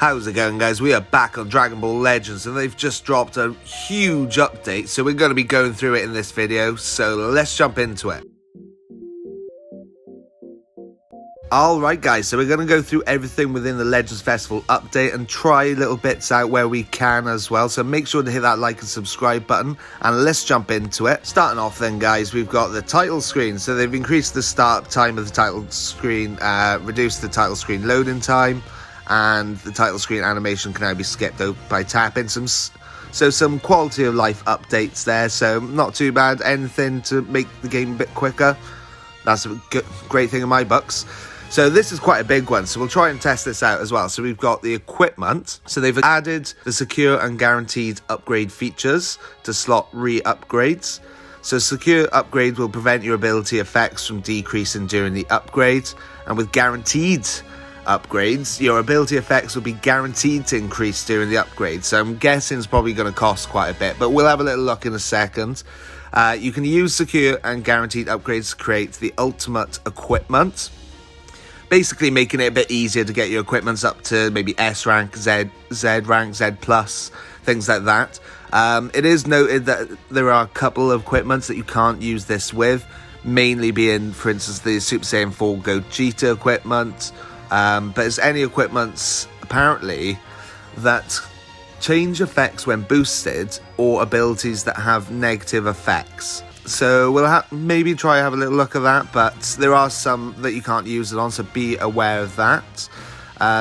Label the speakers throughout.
Speaker 1: How's it going, guys? We are back on Dragon Ball Legends and they've just dropped a huge update, so we're going to be going through it in this video, so let's jump into it. Alright guys, so we're going to go through everything within the Legends Festival update and try little bits out where we can as well, so make sure to hit that like and subscribe button and let's jump into it. Starting off then guys, we've got the title screen, so they've increased the start time of the title screen, reduced the title screen loading time, and the title screen animation can now be skipped by tapping. Some quality of life updates there, so not too bad. Anything to make the game a bit quicker, that's a great thing in my books. So this is quite a big one, so we'll try and test this out as well. So we've got the equipment, so they've added the secure and guaranteed upgrade features to slot re-upgrades. So secure upgrade will prevent your ability effects from decreasing during the upgrade, and with guaranteed upgrades, your ability effects will be guaranteed to increase during the upgrade. So I'm guessing it's probably going to cost quite a bit, but we'll have a little look in a second. You can use secure and guaranteed upgrades to create the ultimate equipment, basically making it a bit easier to get your equipments up to maybe S rank, Z rank, Z plus, things like that. It is noted that there are a couple of equipments that you can't use this with, mainly being, for instance, the Super Saiyan 4 Gogeta equipment. But there's any equipments, apparently, that change effects when boosted or abilities that have negative effects. So we'll maybe try have a little look at that, but there are some that you can't use it on, so be aware of that.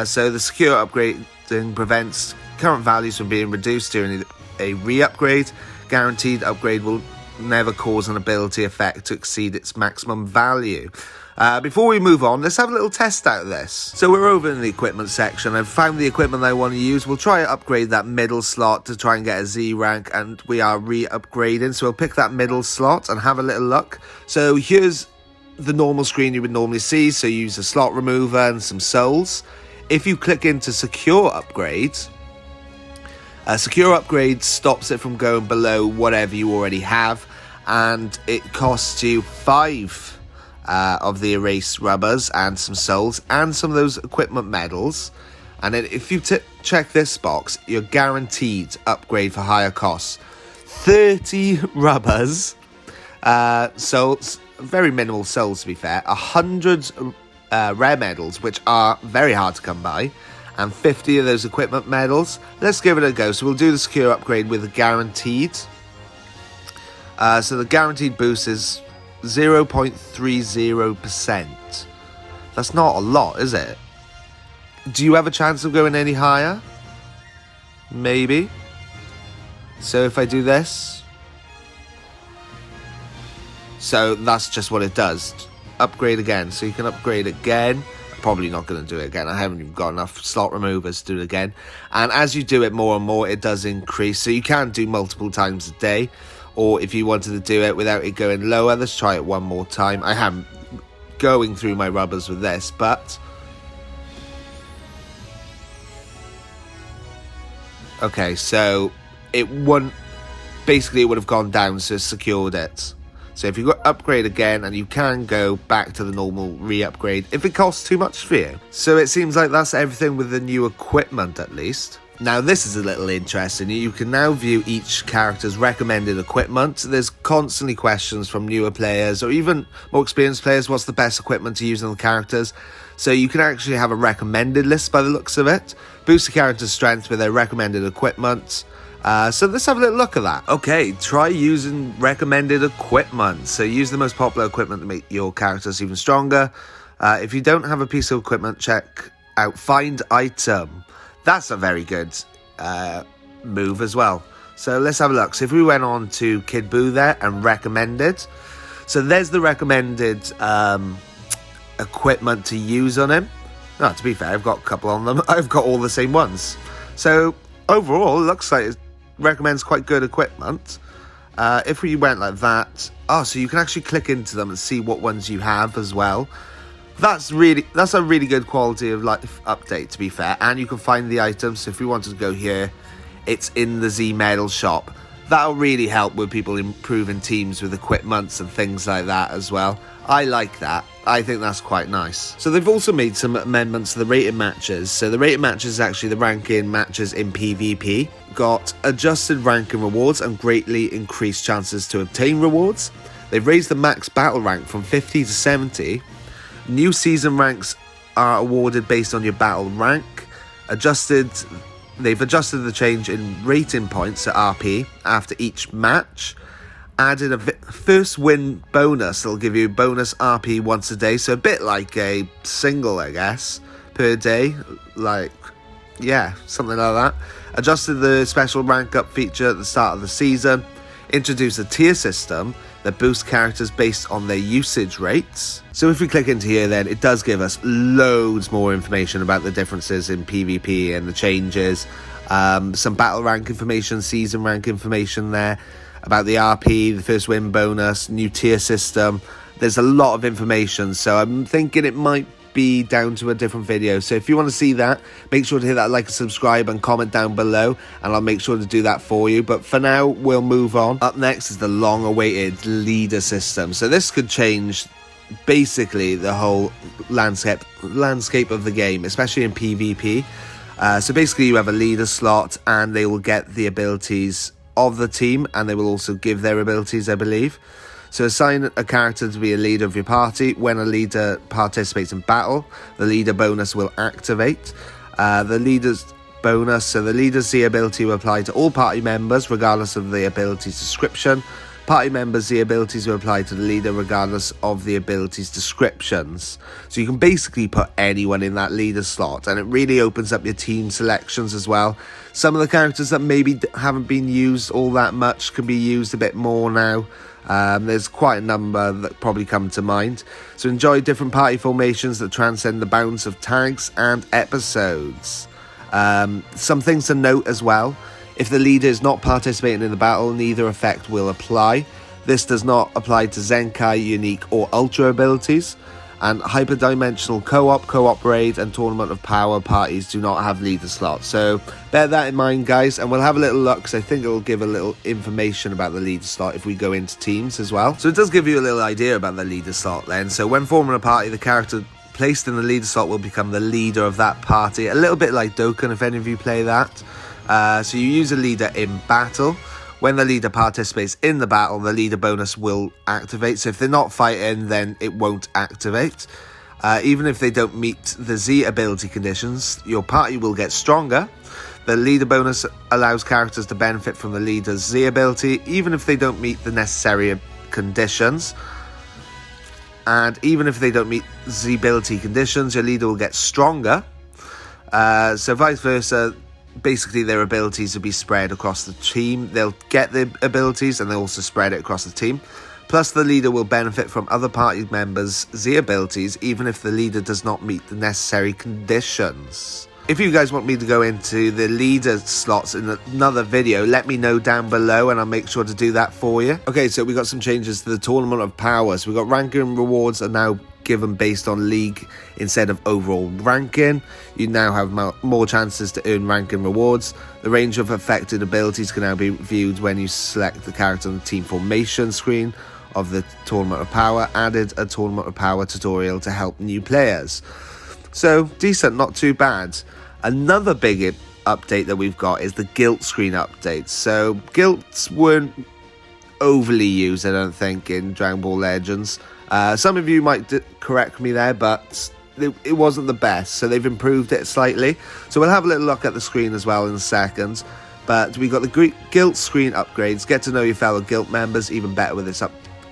Speaker 1: So the secure upgrading prevents current values from being reduced during a re-upgrade. Guaranteed upgrade will never cause an ability effect to exceed its maximum value. Before we move on, let's have a little test out of this. So we're over in the equipment section. I've found the equipment I want to use. We'll try to upgrade that middle slot to try and get a Z rank, and we are re-upgrading. So we'll pick that middle slot and have a little look. So here's the normal screen you would normally see. So you use a slot remover and some souls. If you click into secure upgrade, secure upgrade stops it from going below whatever you already have, and it costs you 5 of the erase rubbers and some souls and some of those equipment medals. And then if you check this box, you're guaranteed upgrade for higher costs. 30 rubbers, souls, very minimal souls to be fair, 100 rare medals, which are very hard to come by, and 50 of those equipment medals. Let's give it a go. So we'll do the secure upgrade with a guaranteed. So the guaranteed boost is 0.30%. That's not a lot, is it? Do you have a chance of going any higher? Maybe. So if I do this, so that's just what it does. Upgrade again. So you can upgrade again. I'm probably not going to do it again. I haven't even got enough slot removers to do it again. And as you do it more and more, it does increase. So you can do multiple times a day. Or if you wanted to do it without it going lower, let's try it one more time. I am going through my rubbers with this, but okay, so it wouldn't, basically it would have gone down, so it secured it. So if you go upgrade again, and you can go back to the normal re-upgrade if it costs too much for you. So it seems like that's everything with the new equipment, at least. Now this is a little interesting. You can now view each character's recommended equipment. There's constantly questions from newer players or even more experienced players, what's the best equipment to use on the characters. So you can actually have a recommended list by the looks of it. Boost the character's strength with their recommended equipment. So let's have a little look at that. Okay, try using recommended equipment. So use the most popular equipment to make your characters even stronger. If you don't have a piece of equipment, check out find item. That's a very good move as well. So let's have a look. So if we went on to Kid Buu there and recommended. So there's the recommended equipment to use on him. No, to be fair, I've got a couple on them. I've got all the same ones. So overall, it looks like it recommends quite good equipment. If we went like that. Oh, so you can actually click into them and see what ones you have as well. That's a really good quality of life update, to be fair. And you can find the items. So if we wanted to go here, it's in the Z Medal shop. That'll really help with people improving teams with equipments and things like that as well. I like that. I think that's quite nice. So they've also made some amendments to the rated matches. So the rated matches is actually the ranking matches in PvP. Got adjusted ranking rewards and greatly increased chances to obtain rewards. They've raised the max battle rank from 50 to 70. New season ranks are awarded based on your battle rank. They've adjusted the change in rating points at RP after each match. Added a first win bonus that'll give you bonus RP once a day. So a bit like a single, I guess, per day. Like, yeah, something like that. Adjusted the special rank up feature at the start of the season. Introduced a tier system that boosts characters based on their usage rates. So if we click into here, then it does give us loads more information about the differences in PvP and the changes. Some battle rank information, season rank information there, about the RP, the first win bonus, new tier system. There's a lot of information, so I'm thinking it might be down to a different video. So if you want to see that, make sure to hit that like and subscribe and comment down below, and I'll make sure to do that for you. But for now, we'll move on. Up next is the long-awaited leader system. So this could change basically the whole landscape of the game, especially in PvP. So basically you have a leader slot, and they will get the abilities of the team, and they will also give their abilities, I believe. So assign a character to be a leader of your party. When a leader participates in battle, the leader bonus will activate. The leader's bonus, so the leader's Z ability will apply to all party members regardless of the ability's description. Party members, the abilities will apply to the leader regardless of the ability's descriptions. So you can basically put anyone in that leader slot, and it really opens up your team selections as well. Some of the characters that maybe haven't been used all that much can be used a bit more now. There's quite a number that probably come to mind. So enjoy different party formations that transcend the bounds of tags and episodes. Some things to note as well. If the leader is not participating in the battle, neither effect will apply. This does not apply to Zenkai, Unique or Ultra abilities. And hyperdimensional co-op raid and Tournament of Power parties do not have leader slots. So bear that in mind, guys, and we'll have a little look, because I think it will give a little information about the leader slot if we go into teams as well. So it does give you a little idea about the leader slot then. So when forming a party, the character placed in the leader slot will become the leader of that party. A little bit like Dokkan, if any of you play that. So you use a leader in battle. When the leader participates in the battle, the leader bonus will activate. So if they're not fighting, then it won't activate. Even if they don't meet the Z ability conditions, your party will get stronger. The leader bonus allows characters to benefit from the leader's Z ability, even if they don't meet the necessary conditions. And even if they don't meet Z ability conditions, your leader will get stronger. So vice versa. Basically, their abilities will be spread across the team. They'll get the abilities and they'll also spread it across the team. Plus, the leader will benefit from other party members' Z abilities, even if the leader does not meet the necessary conditions. If you guys want me to go into the leader slots in another video, let me know down below and I'll make sure to do that for you. Okay, so we got some changes to the Tournament of Power. So we got ranking rewards are now given based on league instead of overall ranking. You now have more chances to earn ranking rewards. The range of affected abilities can now be viewed when you select the character on the team formation screen of the Tournament of Power. Added a Tournament of Power tutorial to help new players. So decent, not too bad. Another big update that we've got is the guilt screen update. So guilts weren't overly used, I don't think, in Dragon Ball Legends. Some of you might correct me there, but it wasn't the best, so they've improved it slightly. So we'll have a little look at the screen as well in a second. But we got the guilt screen upgrades. Get to know your fellow guild members even better with this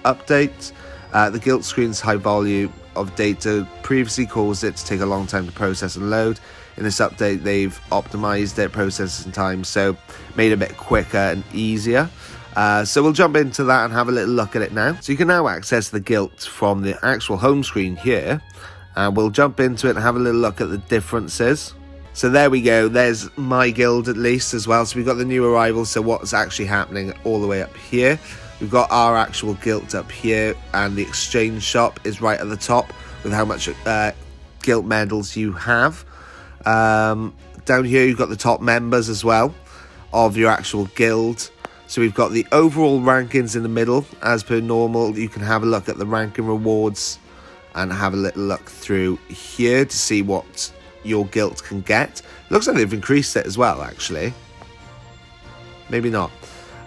Speaker 1: update. The guilt screen's high volume of data previously caused it to take a long time to process and load. In this update, they've optimized it, processing time, so made it a bit quicker and easier. So we'll jump into that and have a little look at it now. So you can now access the guild from the actual home screen here. And we'll jump into it and have a little look at the differences. So there we go. There's my guild at least as well. So we've got the new arrivals. So what's actually happening all the way up here. We've got our actual guild up here. And the exchange shop is right at the top with how much guild medals you have. Down here you've got the top members as well of your actual guild. So we've got the overall rankings in the middle. As per normal, you can have a look at the ranking rewards and have a little look through here to see what your guild can get. Looks like they've increased it as well, actually. Maybe not.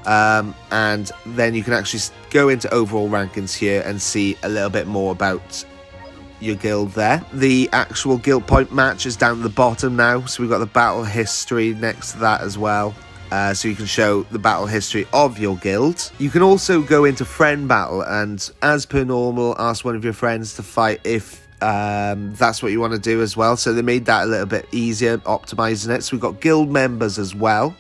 Speaker 1: And then you can actually go into overall rankings here and see a little bit more about your guild there. The actual guild point match is down at the bottom now, so we've got the battle history next to that as well. So you can show the battle history of your guild. You can also go into friend battle and, as per normal, ask one of your friends to fight if that's what you want to do as well. So they made that a little bit easier, optimizing it. So we've got guild members as well.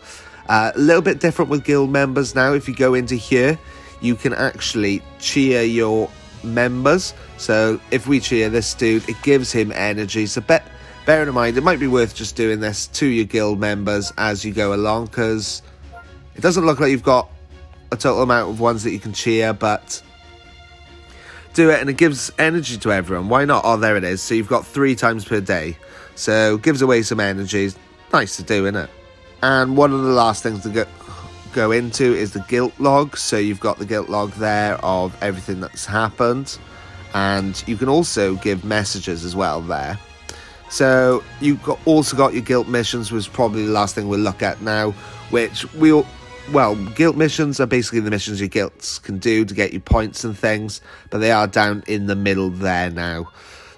Speaker 1: A little bit different with guild members now. If you go into here, you can actually cheer your members. So if we cheer this dude, it gives him energy. So bearing in mind, it might be worth just doing this to your guild members as you go along, because it doesn't look like you've got a total amount of ones that you can cheer, but do it and it gives energy to everyone. Why not? Oh, there it is. So you've got 3 times per day. So gives away some energy. Nice to do, isn't it? And one of the last things to go into is the guild log. So you've got the guild log there of everything that's happened. And you can also give messages as well there. So you've also got your guild missions, which is probably the last thing we'll look at now, which guild missions are basically the missions your guilds can do to get you points and things, but they are down in the middle there now.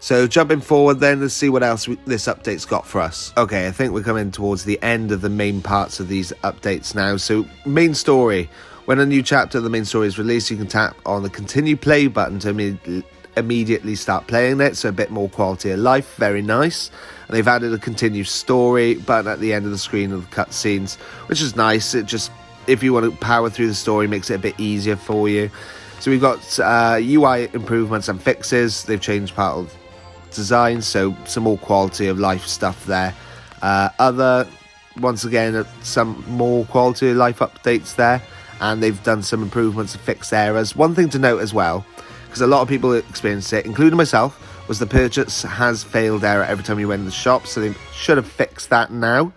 Speaker 1: So jumping forward then, let's see what else this update's got for us. Okay, I think we're coming towards the end of the main parts of these updates now. So main story. When a new chapter of the main story is released, you can tap on the continue play button to immediately start playing it. So a bit more quality of life, very nice. And they've added a continue story button at the end of the screen of the cutscenes, which is nice. It just, if you want to power through the story, makes it a bit easier for you. So we've got UI improvements and fixes. They've changed part of design, so some more quality of life stuff there. Once again, some more quality of life updates there, and they've done some improvements to fix errors. One thing to note as well, because a lot of people experienced it, including myself, was the purchase has failed error every time you went in the shop, so they should have fixed that now.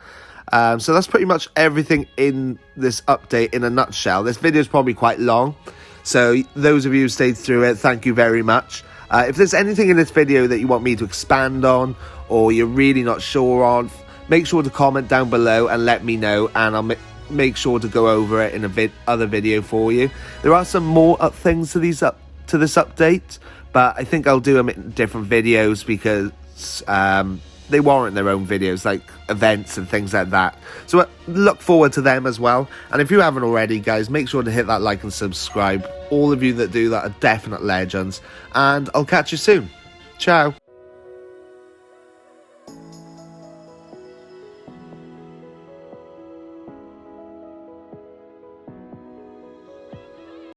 Speaker 1: So that's pretty much everything in this update in a nutshell. This video is probably quite long, so those of you who stayed through it, thank you very much. If there's anything in this video that you want me to expand on, or you're really not sure on, make sure to comment down below and let me know, and I'll make sure to go over it in other video for you. There are some more things to this update, but I think I'll do them in different videos because they warrant their own videos, like events and things like that. So look forward to them as well. And if you haven't already, guys, make sure to hit that like and subscribe. All of you that do that are definite legends. And I'll catch you soon. Ciao.